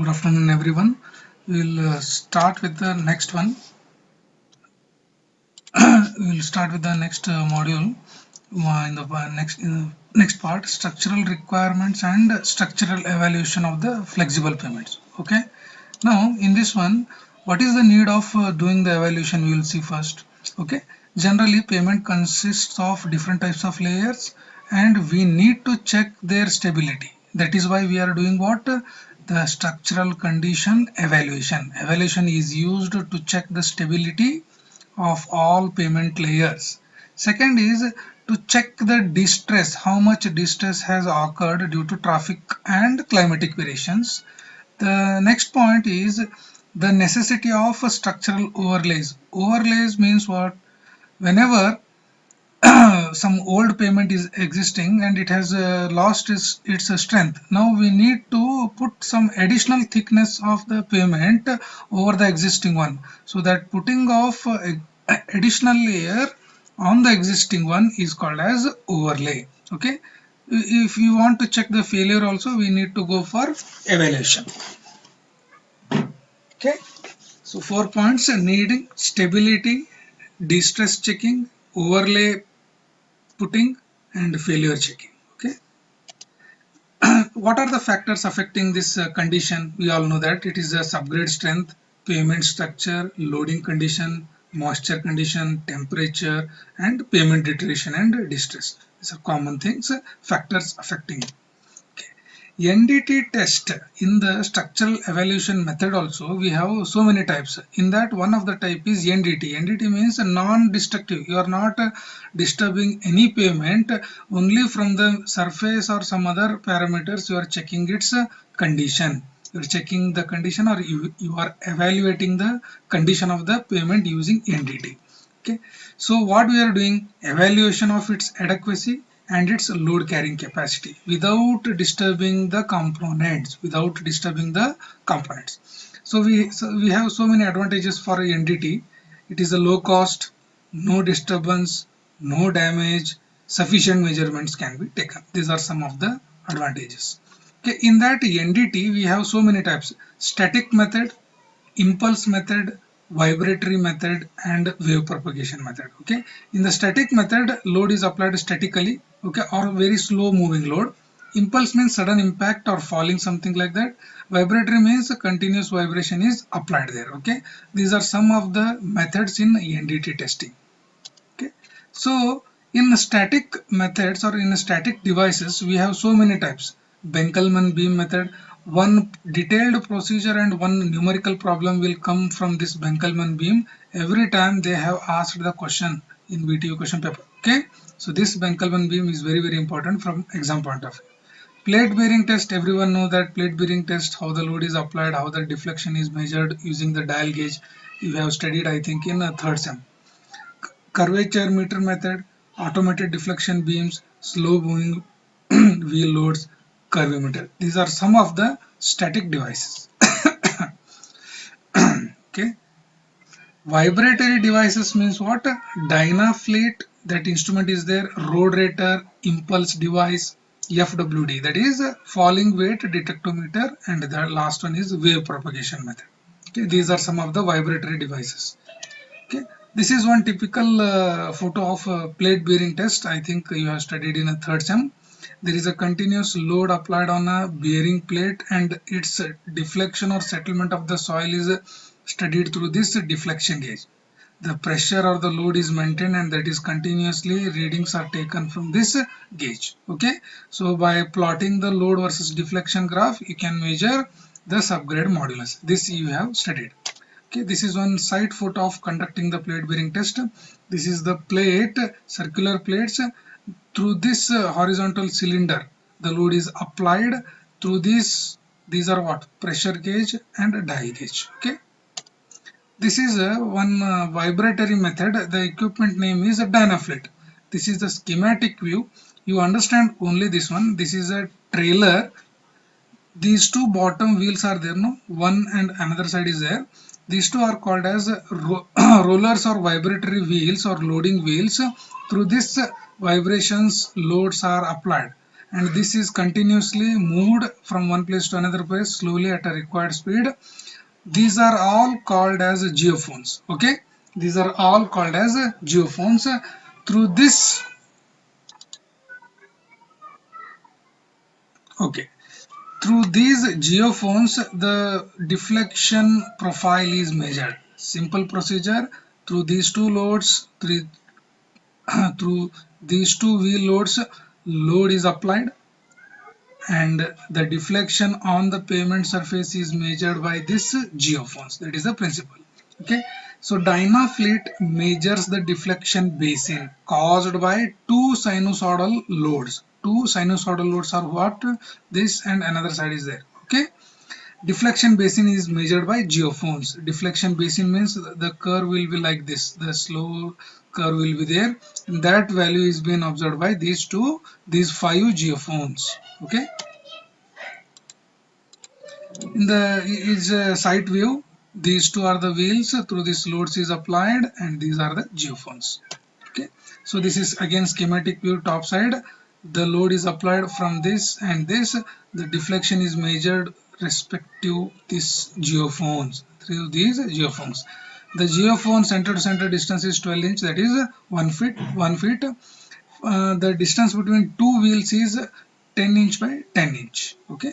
Good afternoon, everyone. We'll start with the next one. We'll start with the next module in the next part, structural requirements and structural evaluation of the flexible payments. Okay. Now, in this one, what is the need of doing the evaluation? We will see first. Okay. Generally, payment consists of different types of layers, and we need to check their stability. That is why we are doing what? The structural condition evaluation. Evaluation is used to check the stability of all payment layers. Second is to check the distress, how much distress has occurred due to traffic and climatic variations. The next point is the necessity of structural overlays. Overlays means what? Whenever some old payment is existing and it has lost its strength, now we need to put some additional thickness of the payment over the existing one, so that putting of additional layer on the existing one is called as overlay. Okay, if you want to check the failure also, we need to go for evaluation. Okay, so 4 points: needing stability, distress checking, overlay putting, and failure checking. Okay, what are the factors affecting this condition? We all know that it is a subgrade strength, payment structure, loading condition, moisture condition, temperature, and payment iteration and distress. These are common things, factors affecting it. NDT test, in the structural evaluation method also we have so many types. In that, one of the type is NDT. NDT means non-destructive. You are not disturbing any payment, only from the surface or some other parameters you are checking its condition. You are checking the condition, or you are evaluating the condition of the payment using NDT. Okay, so what we are doing? Evaluation of its adequacy and its load carrying capacity without disturbing the components. So we have so many advantages for NDT. It is a low cost, no disturbance, no damage, sufficient measurements can be taken. These are some of the advantages. Okay, in that NDT we have so many types: static method, impulse method, vibratory method, and wave propagation method. Okay, in the static method, load is applied statically, okay, or very slow moving load. Impulse means sudden impact or falling, something like that. Vibratory means a continuous vibration is applied there. Okay, these are some of the methods in NDT testing. Okay, so in static methods or in static devices, we have so many types. Benkelman beam method, one detailed procedure and one numerical problem will come from this Benkelman beam every time they have asked the question in VTU question paper. Okay, so this Benkelman beam is very important from exam point of view. Plate bearing test, everyone know that plate bearing test, how the load is applied, how the deflection is measured using the dial gauge. You have studied, I think, in third sem. Curvature meter method, automated deflection beams, slow moving wheel loads, curvimeter. These are some of the static devices. Okay. Vibratory devices means what? Dynafleet, that instrument is there, Roadrater, impulse device, FWD, that is falling weight detectometer, and the last one is wave propagation method. Okay, these are some of the vibratory devices. Okay, this is one typical photo of a plate bearing test. I think you have studied in a third sem. There is a continuous load applied on a bearing plate, and its deflection or settlement of the soil is studied through this deflection gauge. The pressure or the load is maintained, and that is continuously readings are taken from this gauge. Okay, so by plotting the load versus deflection graph, you can measure the subgrade modulus. This you have studied. Okay, this is one side photo of conducting the plate bearing test. This is the plate, circular plates. Through this horizontal cylinder, the load is applied through this. These are what? Pressure gauge and dial gauge. Okay, this is one vibratory method. The equipment name is a Dynafleet. This is the schematic view. You understand only this one. This is a trailer. These two bottom wheels are there, no? One and another side is there. These two are called as rollers or vibratory wheels or loading wheels. Through this vibrations, loads are applied, and this is continuously moved from one place to another place slowly at a required speed. These are all called as geophones. Okay, these are all called as geophones. Through this, okay, through these geophones, the deflection profile is measured. Simple procedure. Through these two loads, through these two wheel loads, load is applied, and the deflection on the pavement surface is measured by this geophones. That is the principle. Okay, so Dynafleet measures the deflection basin caused by two sinusoidal loads. Two sinusoidal loads are what? This and another side is there. Okay, deflection basin is measured by geophones. Deflection basin means the curve will be like this, the slow curve will be there, and that value is being observed by these five geophones. Okay, in the is side view, these two are the wheels. Through this loads is applied, and these are the geophones. Okay, so this is again schematic view top side. The load is applied from this and this. The deflection is measured respective this geophones, through these geophones. The geophone center to center distance is 12 inch, that is 1 feet. 1 feet. The distance between two wheels is 10 inch by 10 inch. Okay,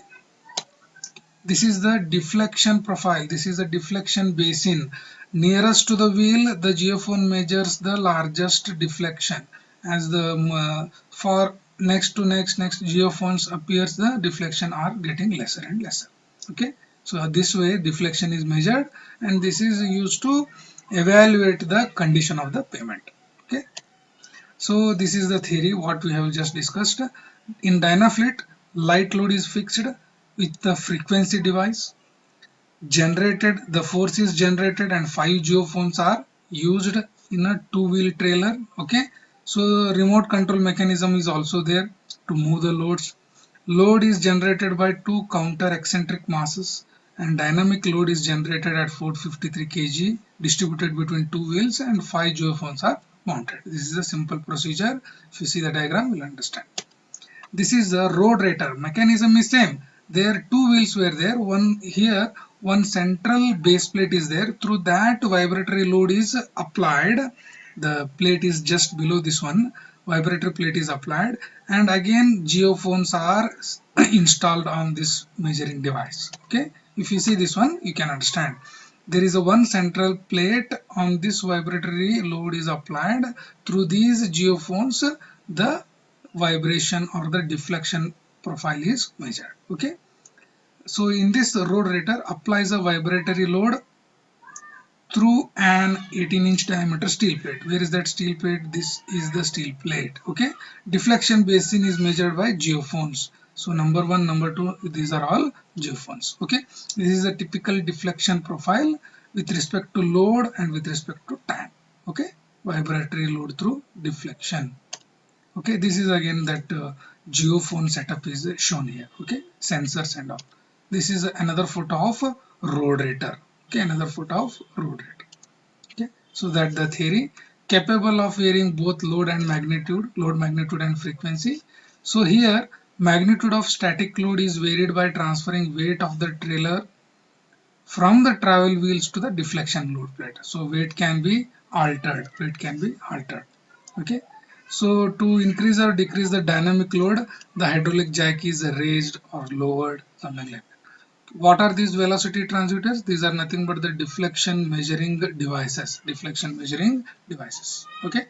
this is the deflection profile. This is the deflection basin. Nearest to the wheel, the geophone measures the largest deflection. As the for next to next geophones appears, the deflection are getting lesser and lesser. Okay, so this way deflection is measured, and this is used to evaluate the condition of the pavement. Okay, so this is the theory what we have just discussed. In Dynafleet, light load is fixed with the frequency device generated. The force is generated, and 5 geophones are used in a two-wheel trailer. Okay, so remote control mechanism is also there to move the loads. Load is generated by two counter eccentric masses, and dynamic load is generated at 453 kg distributed between two wheels, and 5 geophones are mounted. This is a simple procedure. If you see the diagram, you will understand. This is the road rater. Mechanism is same. There two wheels were there. One here, one central base plate is there. Through that vibratory load is applied. The plate is just below this one. Vibratory plate is applied, and again geophones are installed on this measuring device. Okay, if you see this one, you can understand. There is a one central plate. On this vibratory load is applied. Through these geophones, the vibration or the deflection profile is measured. Okay, so in this road rater applies a vibratory load through an 18-inch diameter steel plate. Where is that steel plate? This is the steel plate. Okay, deflection basin is measured by geophones. So number 1, number 2, these are all geophones. Okay, this is a typical deflection profile with respect to load and with respect to time. Okay, vibratory load through deflection. Okay, this is again that geophone setup is shown here. Okay, sensors and all. This is another photo of road rater. Okay, another photo of road rater. Okay, so that the theory, capable of varying both load magnitude and frequency. So here magnitude of static load is varied by transferring weight of the trailer from the travel wheels to the deflection load plate. So weight can be altered. Okay, so to increase or decrease the dynamic load, the hydraulic jack is raised or lowered, something like that. What are these velocity transducers? These are nothing but the deflection measuring devices. Okay.